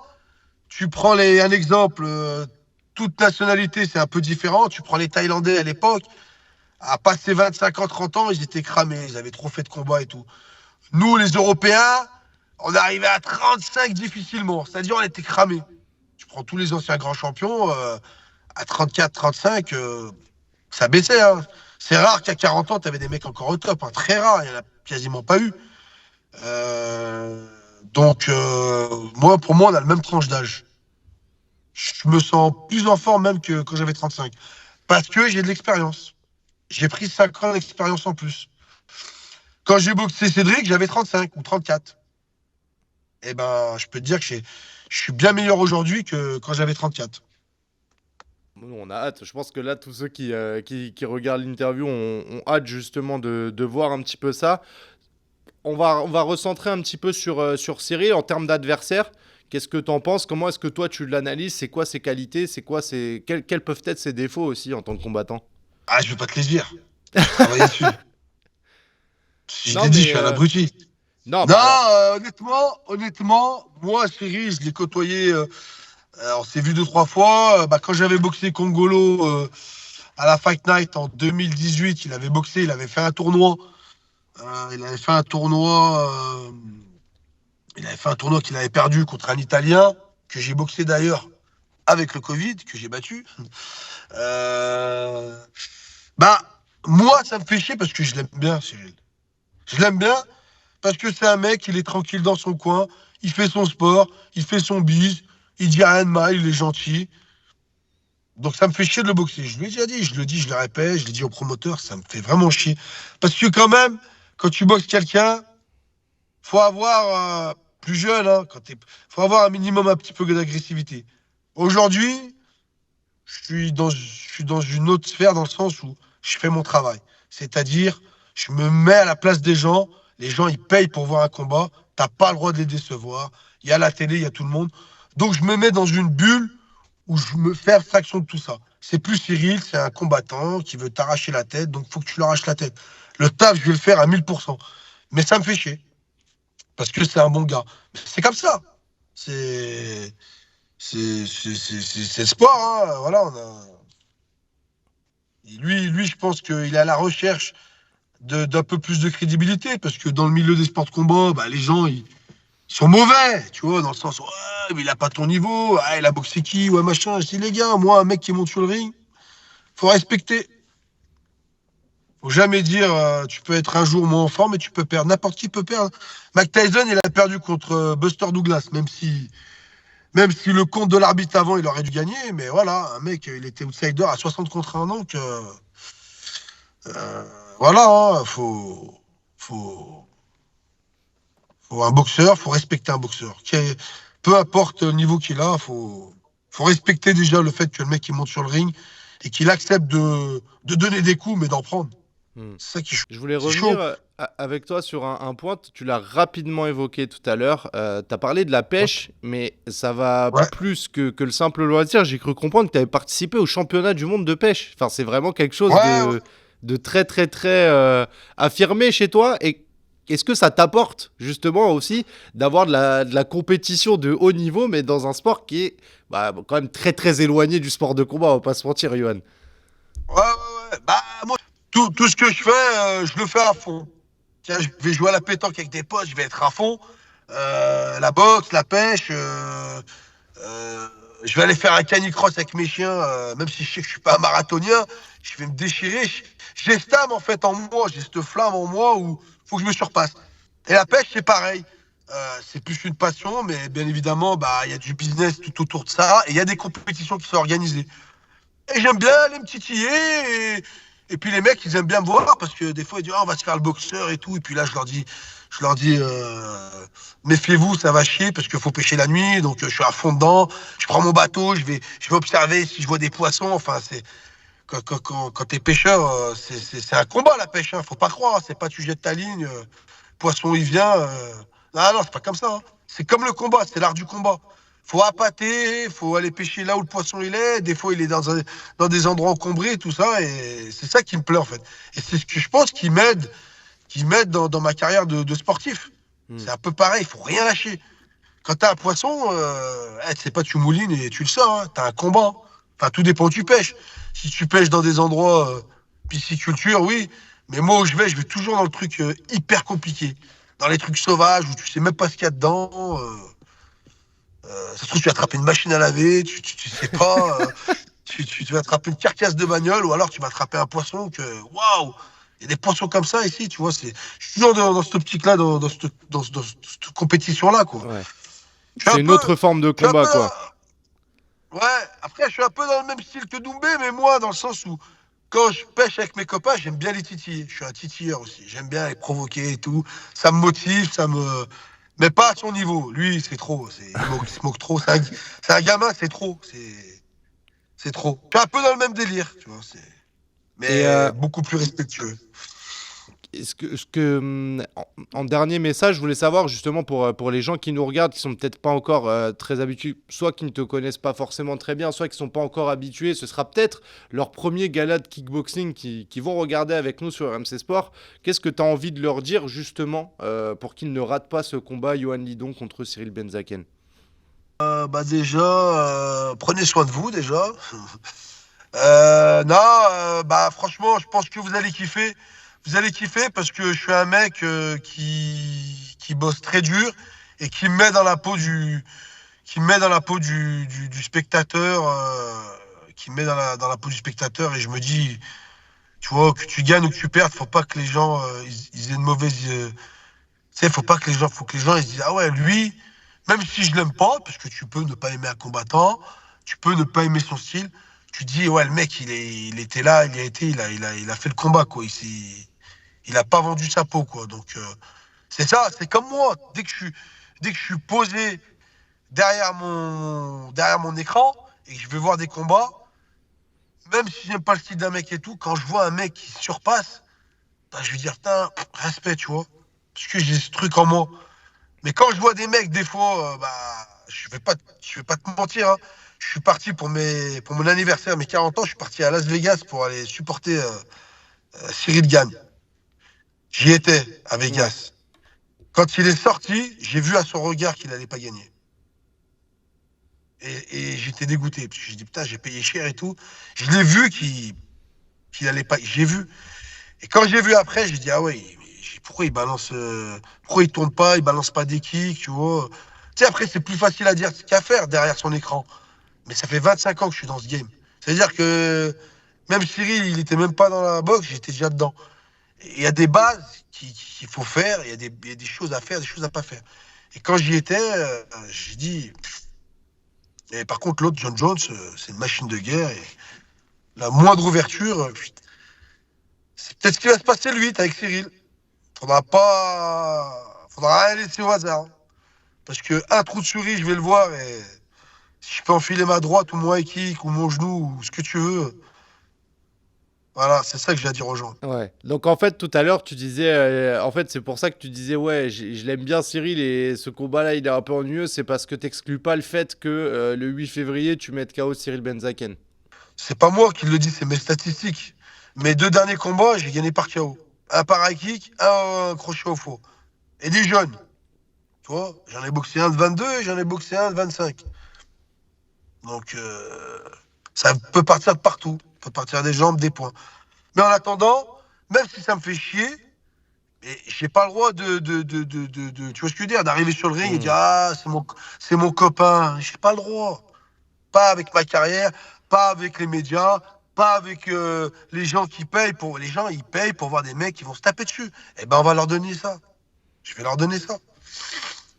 Speaker 2: tu prends un exemple, toute nationalité, c'est un peu différent. Tu prends les Thaïlandais à l'époque, à passer 25 ans, 30 ans, ils étaient cramés, ils avaient trop fait de combats et tout. Nous, les Européens, on arrivait à 35 difficilement, c'est-à-dire on était cramés. Tu prends tous les anciens grands champions, à 34, 35, ça baissait, hein. C'est rare qu'à 40 ans, tu avais des mecs encore au top, hein. Très rare, il n'y en a quasiment pas eu. Euh, moi, pour moi, on a le même tranche d'âge. Je me sens plus en forme même que quand j'avais 35. Parce que j'ai de l'expérience. J'ai pris 5 ans d'expérience en plus. Quand j'ai boxé Cédric, j'avais 35 ou 34. Et ben, je peux te dire que je suis bien meilleur aujourd'hui que quand j'avais 34.
Speaker 1: On a hâte. Je pense que là, tous ceux qui regardent l'interview ont hâte justement de voir un petit peu ça. On va recentrer un petit peu sur Cyril en termes d'adversaire. Qu'est-ce que tu en penses? Comment est-ce que toi tu l'analyses? C'est quoi ses qualités? Quels peuvent être ses défauts aussi en tant que combattant?
Speaker 2: Ah, je vais pas te les dire. J'ai travaillé dessus. Si je
Speaker 1: Non,
Speaker 2: l'ai dit, je
Speaker 1: mais
Speaker 2: suis un abruti.
Speaker 1: non,
Speaker 2: Non,
Speaker 1: bah alors,
Speaker 2: honnêtement, moi, Cyril, je l'ai côtoyé. On s'est vu deux, trois fois. Quand j'avais boxé Congolo à la Fight Night en 2018, il avait boxé, il avait fait un tournoi. Il avait fait un tournoi. Il avait fait un tournoi qu'il avait perdu contre un Italien, que j'ai boxé d'ailleurs avec le Covid, que j'ai battu. Euh, Bah, moi, ça me fait chier parce que je l'aime bien, Cyril. Je l'aime bien parce que c'est un mec, il est tranquille dans son coin, il fait son sport, il fait son bise, il dit rien de mal, il est gentil. Donc ça me fait chier de le boxer. Je lui ai déjà dit, je le dis, je le répète, je l'ai dit au promoteur, ça me fait vraiment chier. Parce que quand même, quand tu boxes quelqu'un, faut avoir plus jeune, hein, faut avoir un minimum un petit peu d'agressivité. Aujourd'hui, je suis dans une autre sphère dans le sens où je fais mon travail. C'est-à-dire, je me mets à la place des gens. Les gens, ils payent pour voir un combat. T'as pas le droit de les décevoir. Il y a la télé, il y a tout le monde. Donc, je me mets dans une bulle où je me fais abstraction de tout ça. C'est plus Cyril, c'est un combattant qui veut t'arracher la tête, donc faut que tu lui arraches la tête. Le taf, je vais le faire à 1000%. Mais ça me fait chier, parce que c'est un bon gars. C'est comme ça. C'est c'est le sport, hein. Voilà, lui, je pense qu'il est à la recherche d'un peu plus de crédibilité, parce que dans le milieu des sports de combat, bah, les gens, ils sont mauvais, tu vois, dans le sens, ouais, mais il a pas ton niveau, ah, il a boxé qui, ouais, machin. Je dis, les gars, moi, un mec qui monte sur le ring, faut respecter. Faut jamais dire tu peux être un jour moins en forme, mais tu peux perdre. N'importe qui peut perdre. Mike Tyson, il a perdu contre Buster Douglas, même si le compte de l'arbitre avant, il aurait dû gagner. Mais voilà, un mec, il était outsider à 60 contre 1 an. Euh, voilà, hein, faut un boxeur, faut respecter un boxeur. Peu importe le niveau qu'il a, faut respecter déjà le fait que le mec il monte sur le ring et qu'il accepte de donner des coups, mais d'en prendre.
Speaker 1: Hmm.
Speaker 2: C'est ça qui est chaud.
Speaker 1: Je voulais
Speaker 2: C'est chaud.
Speaker 1: revenir avec toi sur un point, tu l'as rapidement évoqué tout à l'heure. Tu as parlé de la pêche, mais ça va
Speaker 2: Ouais,
Speaker 1: plus que le simple loisir. J'ai cru comprendre que tu avais participé au championnat du monde de pêche. Enfin, c'est vraiment quelque chose
Speaker 2: ouais, ouais.
Speaker 1: de très, très, très affirmé chez toi. Et est-ce que ça t'apporte justement aussi d'avoir de la compétition de haut niveau, mais dans un sport qui est quand même très, très éloigné du sport de combat, on va pas se mentir, Johan.
Speaker 2: Ouais, ouais, ouais. Bah, moi, tout ce que je fais, je le fais à fond. Tiens, je vais jouer à la pétanque avec des potes, je vais être à fond. La boxe, la pêche, euh, je vais aller faire un canicross avec mes chiens, même si je sais que je suis pas un marathonien, je vais me déchirer. J'ai cette âme en fait en moi, j'ai cette flamme en moi où il faut que je me surpasse. Et la pêche, c'est pareil. C'est plus une passion, mais bien évidemment, bah, il y a du business tout autour de ça et il y a des compétitions qui sont organisées. Et j'aime bien aller me titiller. Et puis les mecs, ils aiment bien me voir parce que des fois, ils disent, ah, on va se faire le boxeur et tout. Et puis là, je leur dis méfiez-vous, ça va chier parce qu'il faut pêcher la nuit. Donc, je suis à fond dedans. Je prends mon bateau, je vais observer si je vois des poissons. Enfin, quand t'es pêcheur, c'est un combat la pêche. Hein. Faut pas croire. C'est pas tu jettes ta ligne, poisson il vient. Non, non, c'est pas comme ça. Hein. C'est comme le combat, c'est l'art du combat. Faut appâter, faut aller pêcher là où le poisson il est. Des fois, il est dans des endroits encombrés, tout ça. Et c'est ça qui me plaît en fait. Et c'est ce que je pense qui m'aide dans ma carrière de sportif.
Speaker 1: Hmm.
Speaker 2: C'est un peu pareil, il faut rien lâcher. Quand t'as un poisson, tu sais pas, tu moulines et tu le sors. Hein. T'as un combat. Enfin, tout dépend où tu pêches. Si tu pêches dans des endroits pisciculture, oui. Mais moi, où je vais toujours dans le truc hyper compliqué. Dans les trucs sauvages où tu sais même pas ce qu'il y a dedans. Ça se trouve, tu vas attraper une machine à laver, tu sais pas. Tu vas attraper une carcasse de bagnole ou alors tu vas attraper un poisson que. Waouh! Il y a des poissons comme ça ici, tu vois. Je suis toujours dans cette optique-là, dans cette compétition-là, quoi.
Speaker 1: Ouais.
Speaker 2: Je suis un
Speaker 1: C'est une
Speaker 2: peu.
Speaker 1: autre forme de
Speaker 2: Je suis un
Speaker 1: combat,
Speaker 2: peu
Speaker 1: quoi.
Speaker 2: Ouais, après, je suis un peu dans le même style que Doumbé, mais moi, dans le sens où, quand je pêche avec mes copains, j'aime bien les titiller. Je suis un titilleur aussi. J'aime bien les provoquer et tout. Ça me motive, ça me. Mais pas à son niveau. Lui, c'est trop. Il se moque trop. C'est un gamin, c'est trop. C'est trop. Je suis un peu dans le même délire, tu vois.
Speaker 1: Et
Speaker 2: Mais beaucoup plus respectueux.
Speaker 1: en dernier message, je voulais savoir justement pour les gens qui nous regardent, qui sont peut-être pas encore très habitués, soit qui ne te connaissent pas forcément très bien, soit qui sont pas encore habitués, ce sera peut-être leur premier gala de kickboxing qui vont regarder avec nous sur RMC Sport. Qu'est-ce que tu as envie de leur dire justement pour qu'ils ne ratent pas ce combat Yohan Lidon contre Cyril Benzaken?
Speaker 2: Bah déjà, prenez soin de vous déjà. Non, bah franchement, je pense que vous allez kiffer. Vous allez kiffer parce que je suis un mec qui bosse très dur et qui met dans la peau du spectateur, qui met dans la peau du spectateur et je me dis, tu vois, que tu gagnes ou que tu perdes, faut pas que les gens ils aient une mauvaise, tu sais, faut que les gens ils se disent ah ouais lui, même si je l'aime pas, parce que tu peux ne pas aimer un combattant, tu peux ne pas aimer son style, tu dis ouais le mec il était là, il a fait le combat quoi, il a pas vendu sa peau quoi, donc c'est ça, c'est comme moi, dès que je suis posé derrière mon écran et que je vais voir des combats, même si j'aime pas le style d'un mec et tout, quand je vois un mec qui surpasse, bah, je vais dire putain respect tu vois, parce que j'ai ce truc en moi. Mais quand je vois des mecs, des fois, bah, je vais pas te mentir. Hein. Je suis parti pour mon anniversaire, mes 40 ans, je suis parti à Las Vegas pour aller supporter Cyril Gann. J'y étais à
Speaker 1: Ouais.
Speaker 2: Vegas. Quand il est sorti, j'ai vu à son regard qu'il n'allait pas gagner. Et j'étais dégoûté. Parce que j'ai dit, putain, j'ai payé cher et tout. Je l'ai vu qu'il allait pas. J'ai vu. Et quand j'ai vu après, j'ai dit, ah ouais, mais pourquoi il balance. Pourquoi il tourne pas, il balance pas des kicks, tu vois. Tu sais, après, c'est plus facile à dire qu'à faire derrière son écran. Mais ça fait 25 ans que je suis dans ce game. C'est-à-dire que même Cyril, il était même pas dans la boxe, j'étais déjà dedans. il y a des bases qu'il faut faire, il y a des choses à faire, des choses à pas faire. Et quand j'y étais, j'ai dit. Et par contre, l'autre, John Jones, c'est une machine de guerre. Et la moindre ouverture, c'est peut-être ce qui va se passer le 8 avec Cyril. Faudra rien laisser au hasard. Parce que un trou de souris, je vais le voir et si je peux enfiler ma droite ou mon high kick ou mon genou ou ce que tu veux, voilà, c'est ça que j'ai à dire aux gens.
Speaker 1: Ouais. Donc en fait, tout à l'heure, tu disais, en fait, c'est pour ça que tu disais, ouais, je l'aime bien Cyril et ce combat-là, il est un peu ennuyeux, c'est parce que t'exclus pas le fait que le 8 février, tu mettes KO Cyril Benzaken.
Speaker 2: C'est pas moi qui le dis, c'est mes statistiques. Mes 2 derniers combats, j'ai gagné par KO. Un par high kick, un crochet au faux. Et des jeunes. Tu vois, j'en ai boxé un de 22 et j'en ai boxé un de 25. Donc, ça peut partir de partout. Ça peut partir des jambes, des poings. Mais en attendant, même si ça me fait chier, et j'ai pas le droit tu vois ce que je veux dire, d'arriver sur le ring et dire
Speaker 1: Hmm.
Speaker 2: ah c'est mon copain. J'ai pas le droit. Pas avec ma carrière, pas avec les médias, pas avec les gens qui payent pour les gens ils payent pour voir des mecs qui vont se taper dessus. Eh ben on va leur donner ça. Je vais leur donner ça.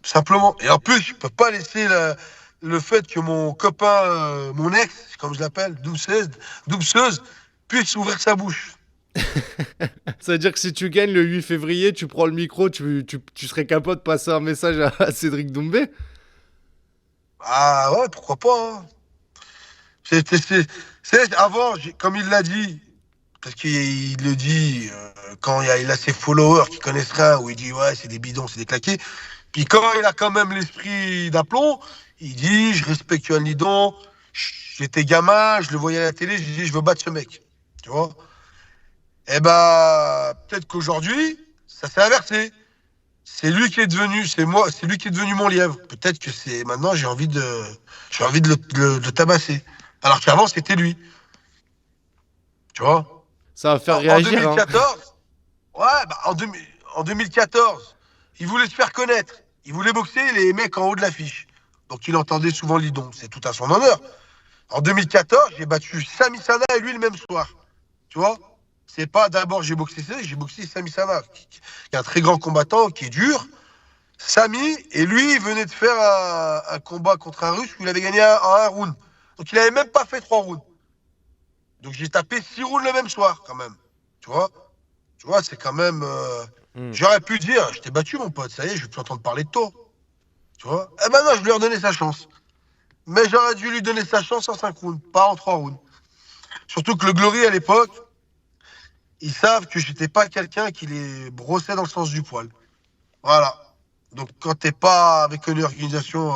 Speaker 2: Tout simplement. Et en plus, je peux pas laisser le fait que mon copain, mon ex, comme je l'appelle, douceuse, puisse ouvrir sa bouche.
Speaker 1: Ça veut dire que si tu gagnes le 8 février, tu prends le micro, tu serais capable de passer un message à Cédric Doumbé.
Speaker 2: Ah ouais, pourquoi pas, hein. Avant, comme il l'a dit, parce qu'il le dit quand il a ses followers qui connaissent rien, où il dit ouais, c'est des bidons, c'est des claqués. Puis quand il a quand même l'esprit d'aplomb, il dit je respecte Yohan Lidon, j'étais gamin, je le voyais à la télé, je dis je veux battre ce mec. Tu vois. Eh ben, peut-être qu'aujourd'hui, ça s'est inversé. C'est lui qui est devenu mon lièvre. Peut-être que c'est maintenant j'ai envie de le tabasser. Alors qu'avant c'était lui, tu vois.
Speaker 1: Ça va faire
Speaker 2: En
Speaker 1: réagir, hein.
Speaker 2: 2014, ouais, bah en 2014, il voulait se faire connaître. Il voulait boxer les mecs en haut de l'affiche. Donc il entendait souvent Lidon. C'est tout à son honneur. En 2014, j'ai battu Sami Sana et lui le même soir. Tu vois. C'est pas d'abord j'ai boxé Sami Sana, qui est un très grand combattant, qui est dur. Sami, et lui, il venait de faire un combat contre un Russe où il avait gagné en un round. Donc il avait même pas fait 3 rounds. Donc j'ai tapé 6 rounds le même soir, quand même. Tu vois. Tu vois, c'est quand même.
Speaker 1: Hmm.
Speaker 2: J'aurais pu dire, je t'ai battu, mon pote, ça y est, je vais plus entendre parler de toi. Tu vois. Eh ben non, je lui ai redonné sa chance. Mais j'aurais dû lui donner sa chance en 5 rounds, pas en 3 rounds. Surtout que le Glory, à l'époque, ils savent que j'étais pas quelqu'un qui les brossait dans le sens du poil. Voilà. Donc quand t'es pas avec une organisation,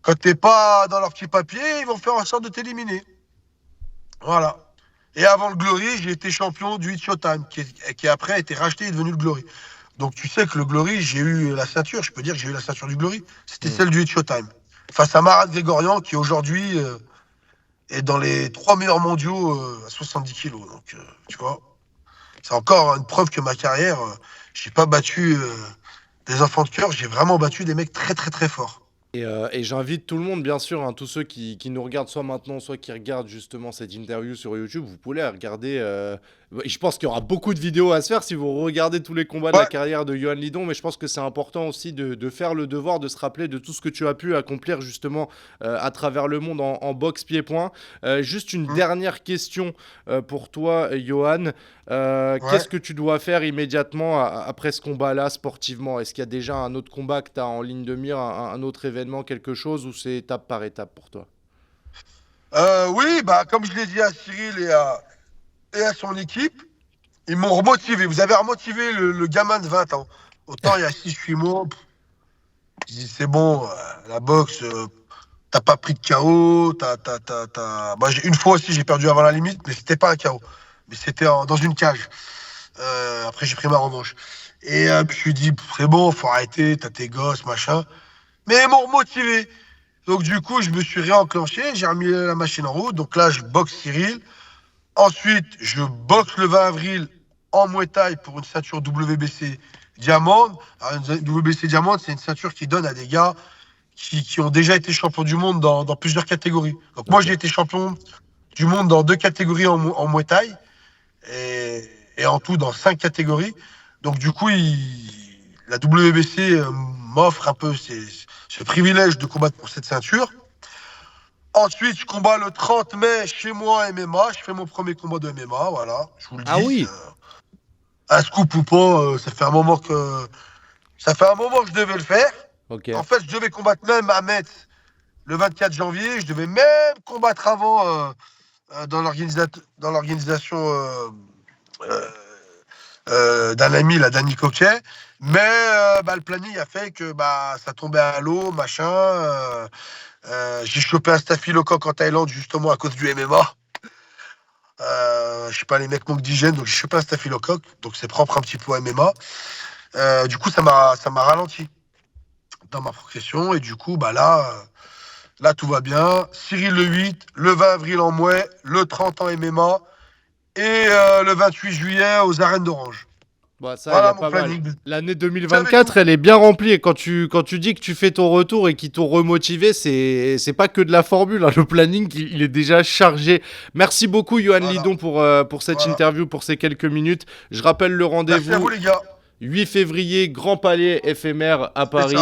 Speaker 2: quand t'es pas dans leur petit papier, ils vont faire en sorte de t'éliminer. Voilà. Et avant le Glory, j'ai été champion du Hit Showtime, qui après a été racheté et est devenu le Glory. Donc tu sais que le Glory, j'ai eu la ceinture, je peux dire que j'ai eu la ceinture du Glory. C'était
Speaker 1: Hmm.
Speaker 2: celle du Hit Showtime. Face à Marat Grégorian, qui aujourd'hui est dans les 3 meilleurs mondiaux à 70 kilos. Donc tu vois, c'est encore une preuve que ma carrière, j'ai pas battu des enfants de cœur, j'ai vraiment battu des mecs très très très forts.
Speaker 1: Et j'invite tout le monde, bien sûr, hein, tous ceux qui nous regardent soit maintenant, soit qui regardent justement cette interview sur YouTube, vous pouvez la regarder. Je pense qu'il y aura beaucoup de vidéos à se faire si vous regardez tous les combats de la
Speaker 2: Ouais.
Speaker 1: carrière de Yohan Lidon, mais je pense que c'est important aussi de faire le devoir, de se rappeler de tout ce que tu as pu accomplir justement à travers le monde en boxe pied-point. Juste une
Speaker 2: Mm.
Speaker 1: dernière question pour toi, Yohan.
Speaker 2: Ouais.
Speaker 1: Qu'est-ce que tu dois faire immédiatement après ce combat-là sportivement? Est-ce qu'il y a déjà un autre combat que tu as en ligne de mire, un autre événement, quelque chose, ou c'est étape par étape pour toi?
Speaker 2: Oui, bah, comme je l'ai dit à Cyril et à son équipe, ils m'ont remotivé. Vous avez remotivé le gamin de 20 ans. Autant il y a 6 8 mois, je dis c'est bon, la boxe, t'as pas pris de KO. Moi, une fois aussi, j'ai perdu avant la limite, mais c'était pas un KO. Mais c'était dans une cage. Après, j'ai pris ma revanche. Et je me suis dit, c'est bon, faut arrêter, t'as tes gosses, machin. Mais ils m'ont remotivé. Donc, du coup, je me suis réenclenché, j'ai remis la machine en route. Donc là, je boxe Cyril. Ensuite, je boxe le 20 avril en Muay Thai pour une ceinture WBC Diamond. Alors, une WBC Diamond, c'est une ceinture qui donne à des gars qui ont déjà été champions du monde dans plusieurs catégories. Donc moi,
Speaker 1: Ok.
Speaker 2: j'ai été champion du monde dans 2 catégories en Muay Thai. Et, et en tout dans 5 catégories. Donc du coup, la WBC m'offre un peu ce privilège de combattre pour cette ceinture. Ensuite, je combats le 30 mai chez moi MMA. Je fais mon premier combat de MMA, voilà. Je vous le
Speaker 1: Ah
Speaker 2: dis.
Speaker 1: oui,
Speaker 2: Un scoop ou pas, ça fait un moment que je devais le faire.
Speaker 1: ok.
Speaker 2: En fait, je devais combattre même à Metz le 24 janvier. Je devais même combattre avant dans l'organisation euh, d'un ami, là, Danny Coquet. Mais le planning a fait que ça tombait à l'eau, machin. J'ai chopé un staphylocoque en Thaïlande justement à cause du MMA. Je sais pas, les mecs manquent d'hygiène, donc j'ai chopé un staphylocoque. Donc c'est propre un petit peu au MMA. Du coup, ça m'a ralenti dans ma progression. Et du coup, là, tout va bien. Cyril le 8, le 20 avril en Mouais, le 30 en MMA et le 28 juillet aux arènes d'Orange.
Speaker 1: Bah ça, il y a
Speaker 2: Voilà mon
Speaker 1: pas mal.
Speaker 2: planning. Vous
Speaker 1: L'année
Speaker 2: savez
Speaker 1: 2024,
Speaker 2: tout.
Speaker 1: elle est bien remplie. Et quand tu dis que tu fais ton retour et qu'ils t'ont remotivé, c'est pas que de la formule, hein. Le planning, il est déjà chargé. Merci beaucoup, Johan
Speaker 2: Voilà,
Speaker 1: Lidon, pour cette
Speaker 2: voilà.
Speaker 1: interview, pour ces quelques minutes. Je rappelle le
Speaker 2: Merci à vous
Speaker 1: rendez-vous.
Speaker 2: les gars.
Speaker 1: 8 février, Grand Palais éphémère à
Speaker 2: C'est
Speaker 1: Paris.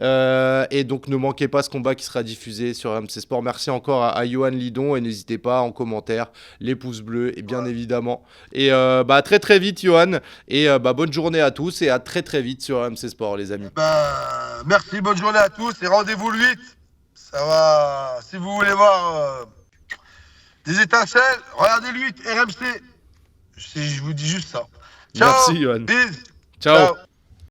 Speaker 2: ça.
Speaker 1: Et donc ne manquez pas ce combat qui sera diffusé sur RMC Sport. Merci encore à Johan Lidon et n'hésitez pas en commentaire, les pouces bleus et bien
Speaker 2: Voilà.
Speaker 1: évidemment. Et à très très vite Johan. Et bonne journée à tous et à très très vite sur RMC Sport les amis.
Speaker 2: Merci, bonne journée à tous et rendez-vous le 8. Ça va. Si vous voulez voir des étincelles, regardez le 8 RMC. Je vous dis juste ça. Ciao.
Speaker 1: Merci Johan.
Speaker 2: Bis.
Speaker 1: Ciao.
Speaker 2: Ciao.